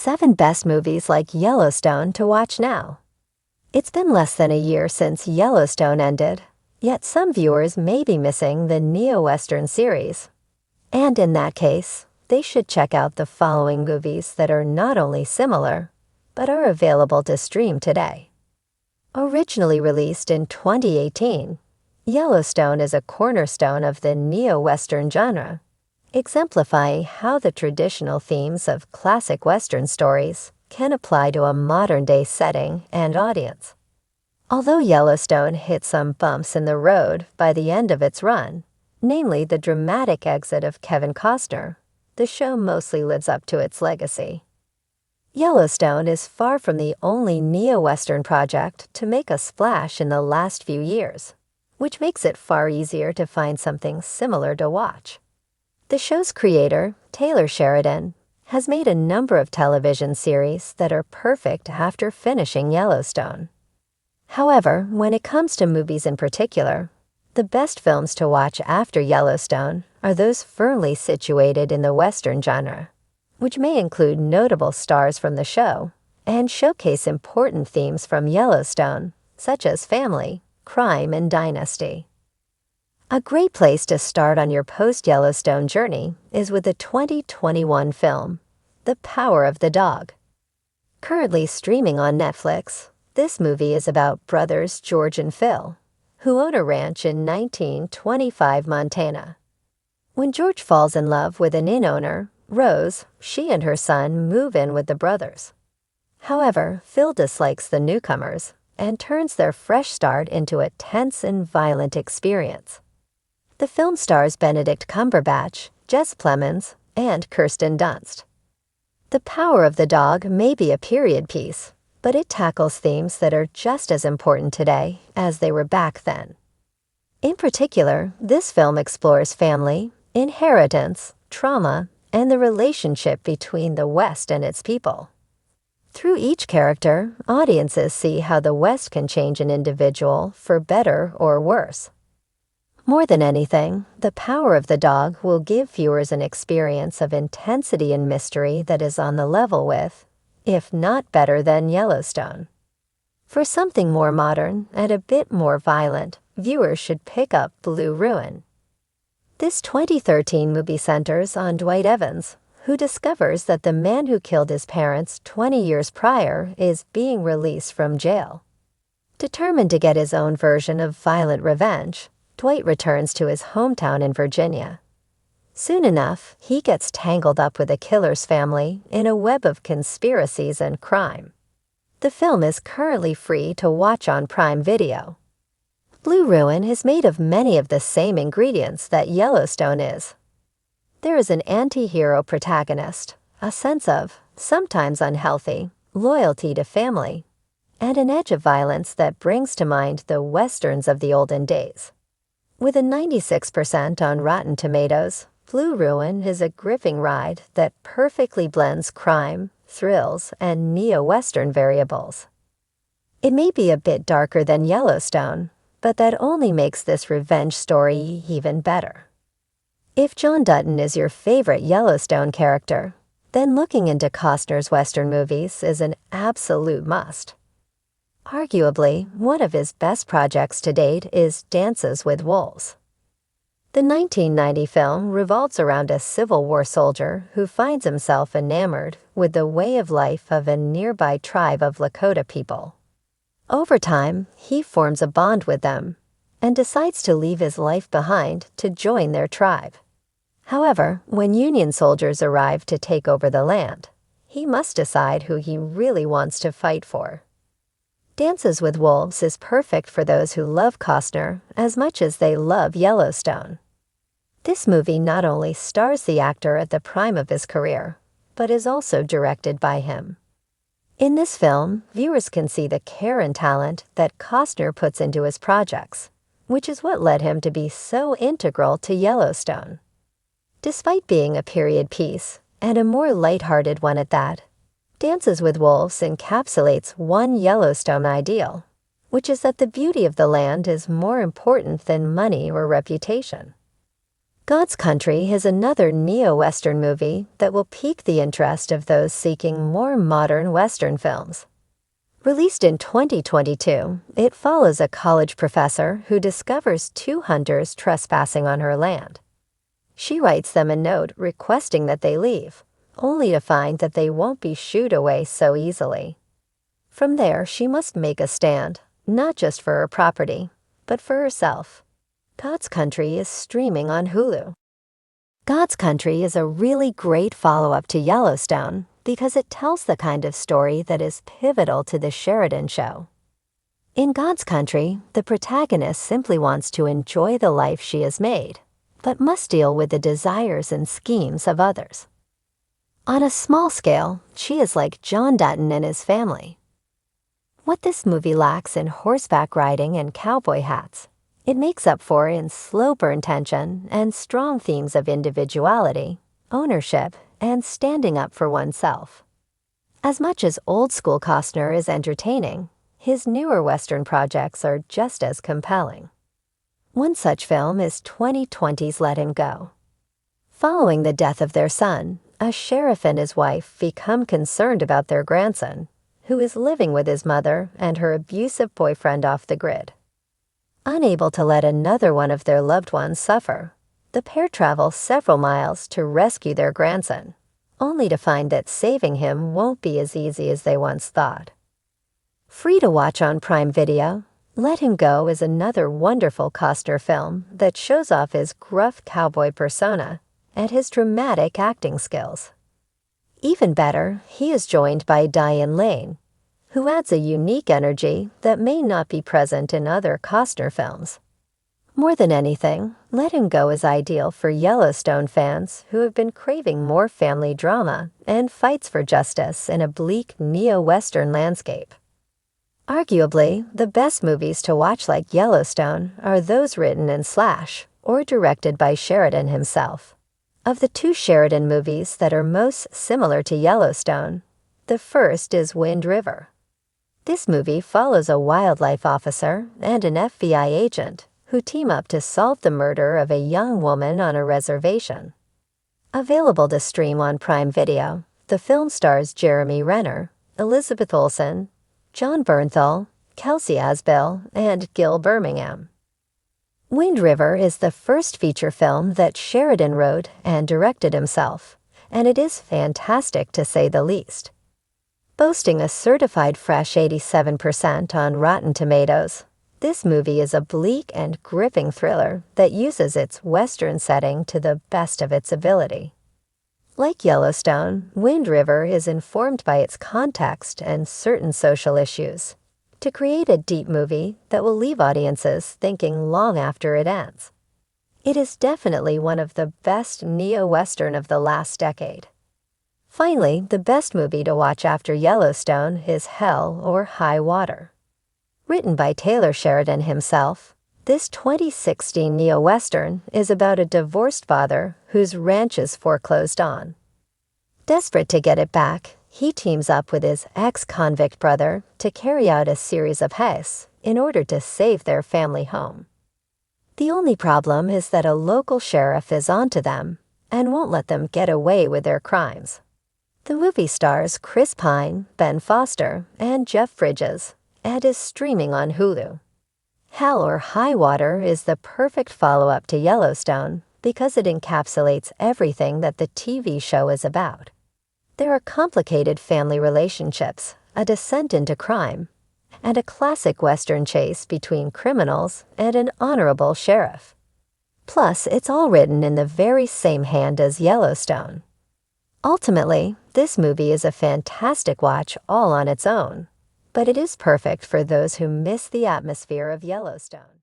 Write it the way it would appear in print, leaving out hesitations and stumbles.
7 best movies like Yellowstone to watch now. It's been less than a year since Yellowstone ended, yet some viewers may be missing the neo-Western series. And in that case, they should check out the following movies that are not only similar, but are available to stream today. Originally released in 2018, Yellowstone is a cornerstone of the neo-Western genre, exemplifying how the traditional themes of classic Western stories can apply to a modern-day setting and audience. Although Yellowstone hit some bumps in the road by the end of its run, namely the dramatic exit of Kevin Costner, the show mostly lives up to its legacy. Yellowstone is far from the only neo-Western project to make a splash in the last few years, which makes it far easier to find something similar to watch. The show's creator, Taylor Sheridan, has made a number of television series that are perfect after finishing Yellowstone. However, when it comes to movies in particular, the best films to watch after Yellowstone are those firmly situated in the Western genre, which may include notable stars from the show and showcase important themes from Yellowstone, such as family, crime, and dynasty. A great place to start on your post-Yellowstone journey is with the 2021 film, The Power of the Dog. Currently streaming on Netflix, this movie is about brothers George and Phil, who own a ranch in 1925 Montana. When George falls in love with an inn owner, Rose, she and her son move in with the brothers. However, Phil dislikes the newcomers and turns their fresh start into a tense and violent experience. The film stars Benedict Cumberbatch, Jess Plemons, and Kirsten Dunst. The Power of the Dog may be a period piece, but it tackles themes that are just as important today as they were back then. In particular, this film explores family, inheritance, trauma, and the relationship between the West and its people. Through each character, audiences see how the West can change an individual for better or worse. More than anything, The Power of the Dog will give viewers an experience of intensity and mystery that is on the level with, if not better than, Yellowstone. For something more modern and a bit more violent, viewers should pick up Blue Ruin. This 2013 movie centers on Dwight Evans, who discovers that the man who killed his parents 20 years prior is being released from jail. Determined to get his own version of violent revenge, Dwight returns to his hometown in Virginia. Soon enough, he gets tangled up with the killer's family in a web of conspiracies and crime. The film is currently free to watch on Prime Video. Blue Ruin is made of many of the same ingredients that Yellowstone is. There is an anti-hero protagonist, a sense of, sometimes unhealthy, loyalty to family, and an edge of violence that brings to mind the westerns of the olden days. With a 96% on Rotten Tomatoes, Blue Ruin is a gripping ride that perfectly blends crime, thrills, and neo-Western variables. It may be a bit darker than Yellowstone, but that only makes this revenge story even better. If John Dutton is your favorite Yellowstone character, then looking into Costner's Western movies is an absolute must. Arguably, one of his best projects to date is Dances with Wolves. The 1990 film revolves around a Civil War soldier who finds himself enamored with the way of life of a nearby tribe of Lakota people. Over time, he forms a bond with them and decides to leave his life behind to join their tribe. However, when Union soldiers arrive to take over the land, he must decide who he really wants to fight for. Dances with Wolves is perfect for those who love Costner as much as they love Yellowstone. This movie not only stars the actor at the prime of his career, but is also directed by him. In this film, viewers can see the care and talent that Costner puts into his projects, which is what led him to be so integral to Yellowstone. Despite being a period piece, and a more lighthearted one at that, Dances with Wolves encapsulates one Yellowstone ideal, which is that the beauty of the land is more important than money or reputation. God's Country is another neo-Western movie that will pique the interest of those seeking more modern Western films. Released in 2022, it follows a college professor who discovers two hunters trespassing on her land. She writes them a note requesting that they leave, only to find that they won't be shooed away so easily. From there, she must make a stand, not just for her property, but for herself. God's Country is streaming on Hulu. God's Country is a really great follow-up to Yellowstone because it tells the kind of story that is pivotal to the Sheridan show. In God's Country, the protagonist simply wants to enjoy the life she has made, but must deal with the desires and schemes of others. On a small scale, she is like John Dutton and his family. What this movie lacks in horseback riding and cowboy hats, it makes up for in slow burn tension and strong themes of individuality, ownership, and standing up for oneself. As much as old-school Costner is entertaining, his newer Western projects are just as compelling. One such film is 2020's Let Him Go. Following the death of their son, a sheriff and his wife become concerned about their grandson, who is living with his mother and her abusive boyfriend off the grid. Unable to let another one of their loved ones suffer, the pair travel several miles to rescue their grandson, only to find that saving him won't be as easy as they once thought. Free to watch on Prime Video, Let Him Go is another wonderful Costner film that shows off his gruff cowboy persona and his dramatic acting skills. Even better, he is joined by Diane Lane, who adds a unique energy that may not be present in other Costner films. More than anything, Let Him Go is ideal for Yellowstone fans who have been craving more family drama and fights for justice in a bleak neo-Western landscape. Arguably, the best movies to watch like Yellowstone are those written in slash or directed by Sheridan himself. Of the two Sheridan movies that are most similar to Yellowstone, the first is Wind River. This movie follows a wildlife officer and an FBI agent who team up to solve the murder of a young woman on a reservation. Available to stream on Prime Video, the film stars Jeremy Renner, Elizabeth Olsen, John Bernthal, Kelsey Asbill, and Gil Birmingham. Wind River is the first feature film that Sheridan wrote and directed himself, and it is fantastic to say the least. Boasting a certified fresh 87% on Rotten Tomatoes, this movie is a bleak and gripping thriller that uses its Western setting to the best of its ability. Like Yellowstone, Wind River is informed by its context and certain social issues to create a deep movie that will leave audiences thinking long after it ends. It is definitely one of the best neo-Western of the last decade. Finally, the best movie to watch after Yellowstone is Hell or High Water. Written by Taylor Sheridan himself, this 2016 neo-Western is about a divorced father whose ranch is foreclosed on. Desperate to get it back, he teams up with his ex-convict brother to carry out a series of heists in order to save their family home. The only problem is that a local sheriff is onto them and won't let them get away with their crimes. The movie stars Chris Pine, Ben Foster, and Jeff Bridges, and is streaming on Hulu. Hell or High Water is the perfect follow-up to Yellowstone because it encapsulates everything that the TV show is about. There are complicated family relationships, a descent into crime, and a classic Western chase between criminals and an honorable sheriff. Plus, it's all written in the very same hand as Yellowstone. Ultimately, this movie is a fantastic watch all on its own, but it is perfect for those who miss the atmosphere of Yellowstone.